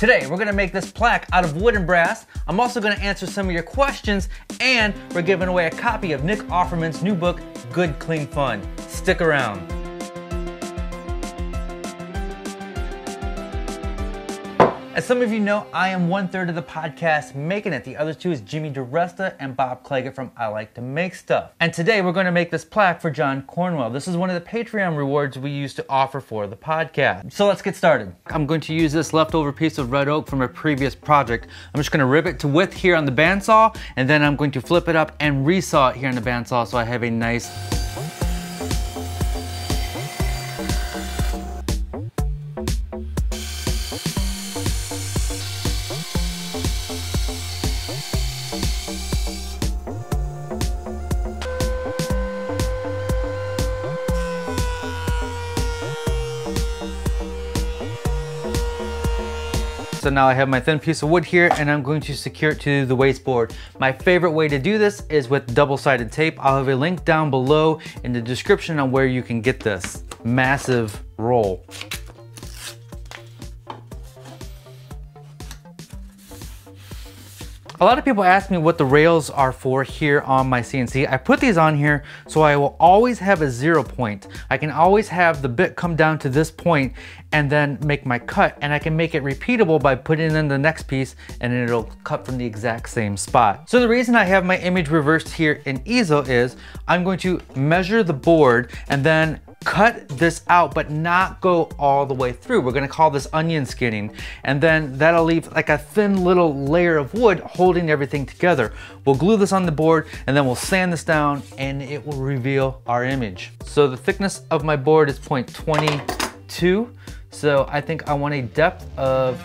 Today, we're gonna make this plaque out of wood and brass. I'm also gonna answer some of your questions, and we're giving away a copy of Nick Offerman's new book, Good Clean Fun. Stick around. As some of you know, I am 1/3 of the podcast making it. The other two is Jimmy DiResta and Bob Claggett from I Like to Make Stuff. And today we're going to make this plaque for John Cornwell. This is one of the Patreon rewards we used to offer for the podcast. So let's get started. I'm going to use this leftover piece of red oak from a previous project. I'm just going to rip it to width here on the bandsaw, and then I'm going to flip it up and resaw it here on the bandsaw so I have a nice So now I have my thin piece of wood here, and I'm going to secure it to the wasteboard. My favorite way to do this is with double-sided tape. I'll have a link down below in the description on where you can get this massive roll. A lot of people ask me what the rails are for here on my CNC. I put these on here so I will always have a 0 point. I can always have the bit come down to this point and then make my cut, and I can make it repeatable by putting in the next piece and it'll cut from the exact same spot. So the reason I have my image reversed here in easel is I'm going to measure the board and then cut this out, but not go all the way through. We're gonna call this onion skinning, and then that'll leave like a thin little layer of wood holding everything together. We'll glue this on the board, and then we'll sand this down, and it will reveal our image. So the thickness of my board is 0.22, so I think I want a depth of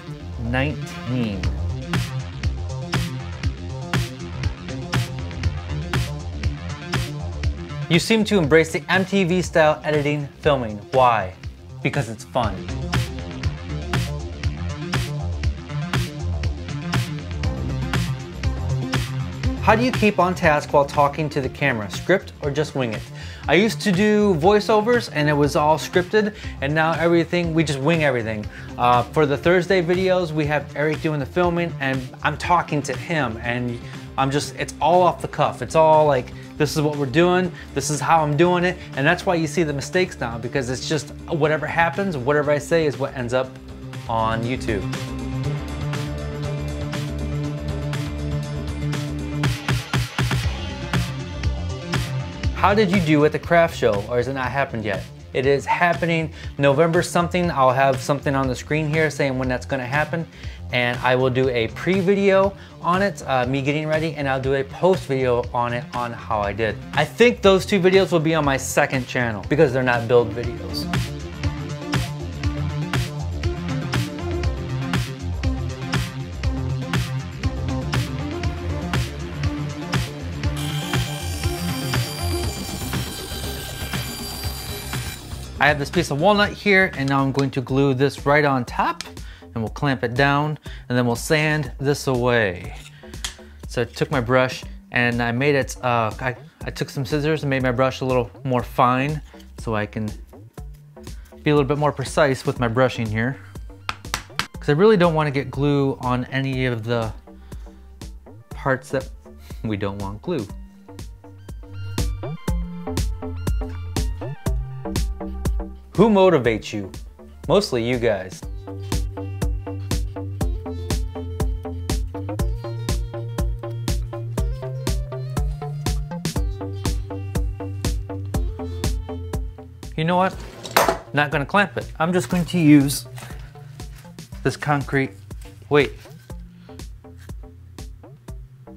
19. You seem to embrace the MTV style editing filming. Why? Because it's fun. How do you keep on task while talking to the camera? Script or just wing it? I used to do voiceovers and it was all scripted, and now we just wing everything. For the Thursday videos, we have Eric doing the filming and I'm talking to him, and it's all off the cuff. It's all like, this is what we're doing, this is how I'm doing it, and that's why you see the mistakes now, because it's just whatever happens, whatever I say is what ends up on YouTube. How did you do at the craft show, or has it not happened yet? It is happening November something. I'll have something on the screen here saying when that's gonna happen, and I will do a pre-video on it, me getting ready, and I'll do a post video on it on how I did. I think those two videos will be on my second channel because they're not build videos. I have this piece of walnut here, and now I'm going to glue this right on top, and we'll clamp it down, and then we'll sand this away. So I took my brush and I made it, I took some scissors and made my brush a little more fine so I can be a little bit more precise with my brushing here. Because I really don't want to get glue on any of the parts that we don't want glue. Who motivates you? Mostly you guys. You know what? Not gonna clamp it. I'm just going to use this concrete weight.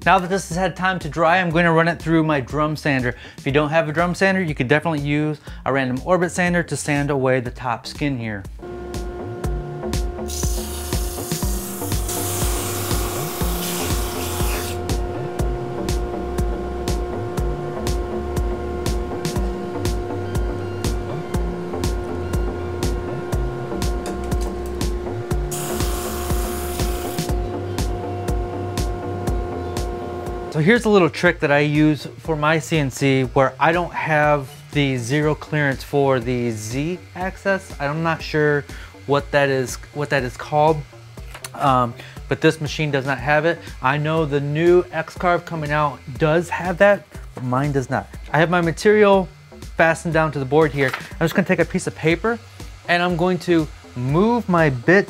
Now that this has had time to dry, I'm going to run it through my drum sander. If you don't have a drum sander, you could definitely use a random orbit sander to sand away the top skin here. So here's a little trick that I use for my CNC where I don't have the zero clearance for the Z axis. I'm not sure what that is called. but this machine does not have it. I know the new x-carve coming out does have that, but mine does not. I have my material fastened down to the board here. I'm just gonna take a piece of paper and I'm going to move my bit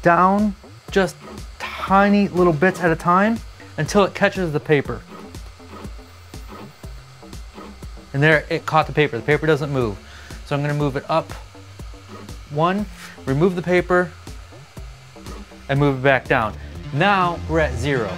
down just tiny little bits at a time until it catches the paper. And there, it caught the paper. The paper doesn't move. So I'm gonna move it up one, remove the paper, and move it back down. Now we're at 0.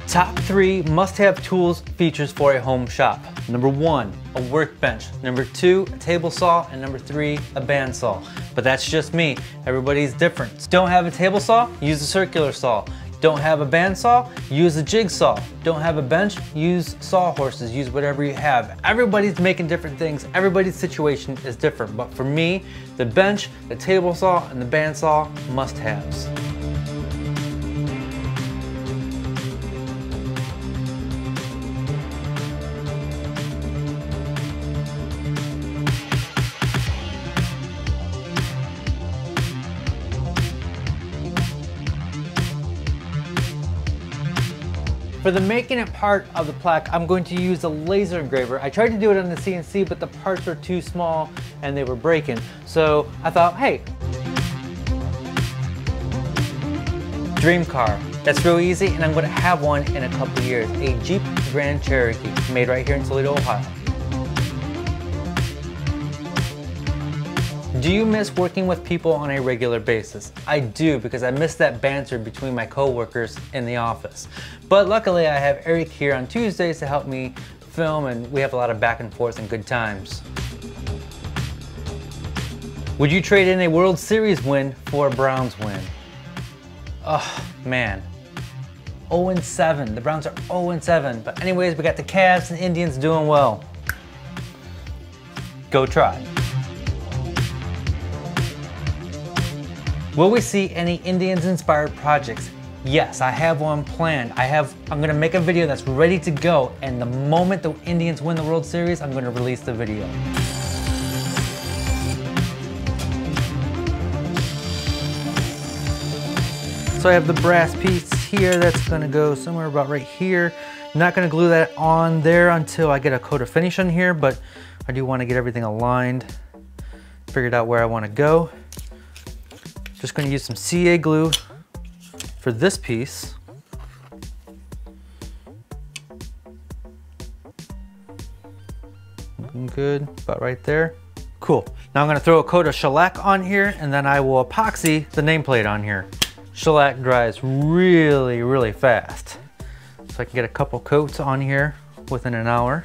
Top 3 must-have tools, features for a home shop. Number 1, a workbench. Number 2, a table saw. And number 3, a bandsaw. But that's just me. Everybody's different. Don't have a table saw? Use a circular saw. Don't have a bandsaw? Use a jigsaw. Don't have a bench? Use sawhorses. Use whatever you have. Everybody's making different things. Everybody's situation is different. But for me, the bench, the table saw, and the bandsaw, must-haves. For the making it part of the plaque, I'm going to use a laser engraver. I tried to do it on the CNC, but the parts were too small and they were breaking. So I thought, hey, dream car. That's real easy, and I'm gonna have one in a couple of years. A Jeep Grand Cherokee, made right here in Toledo, Ohio. Do you miss working with people on a regular basis? I do, because I miss that banter between my coworkers in the office. But luckily I have Eric here on Tuesdays to help me film, and we have a lot of back and forth and good times. Would you trade in a World Series win for a Browns win? Oh man, 0-7. The Browns are 0-7. But anyways, we got the Cavs and Indians doing well. Go try. Will we see any Indians-inspired projects? Yes, I have one planned. I'm gonna make a video that's ready to go, and the moment the Indians win the World Series, I'm gonna release the video. So I have the brass piece here that's gonna go somewhere about right here. I'm not gonna glue that on there until I get a coat of finish on here, but I do wanna get everything aligned, figured out where I wanna go. Just going to use some CA glue for this piece. Looking good, about right there. Cool. Now I'm going to throw a coat of shellac on here, and then I will epoxy the nameplate on here. Shellac dries really, really fast. So I can get a couple coats on here within an hour.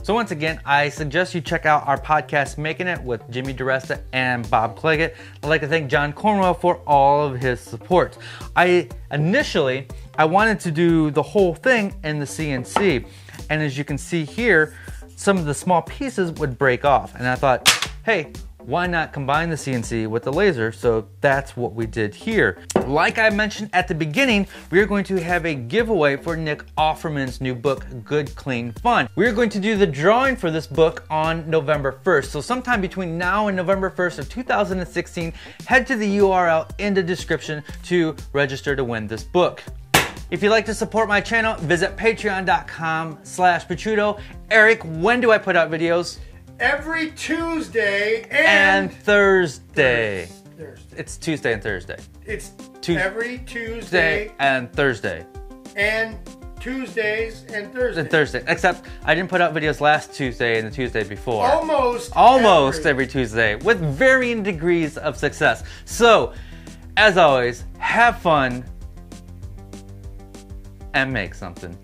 So once again, I suggest you check out our podcast, Making It, with Jimmy DeResta and Bob Claggett. I'd like to thank John Cornwell for all of his support. Initially, I wanted to do the whole thing in the CNC. And as you can see here, some of the small pieces would break off. And I thought, hey, why not combine the CNC with the laser? So that's what we did here. Like I mentioned at the beginning, we are going to have a giveaway for Nick Offerman's new book, Good, Clean, Fun. We're going to do the drawing for this book on November 1st. So sometime between now and November 1st of 2016, head to the URL in the description to register to win this book. If you'd like to support my channel, visit patreon.com/Picciuto. Eric, when do I put out videos? Every Tuesday and Thursday. It's Tuesday and Thursday. It's every Tuesday and Thursday. And Tuesdays and Thursdays. And Thursday. Except I didn't put out videos last Tuesday and the Tuesday before. Almost every Tuesday, with varying degrees of success. So, as always, have fun and make something.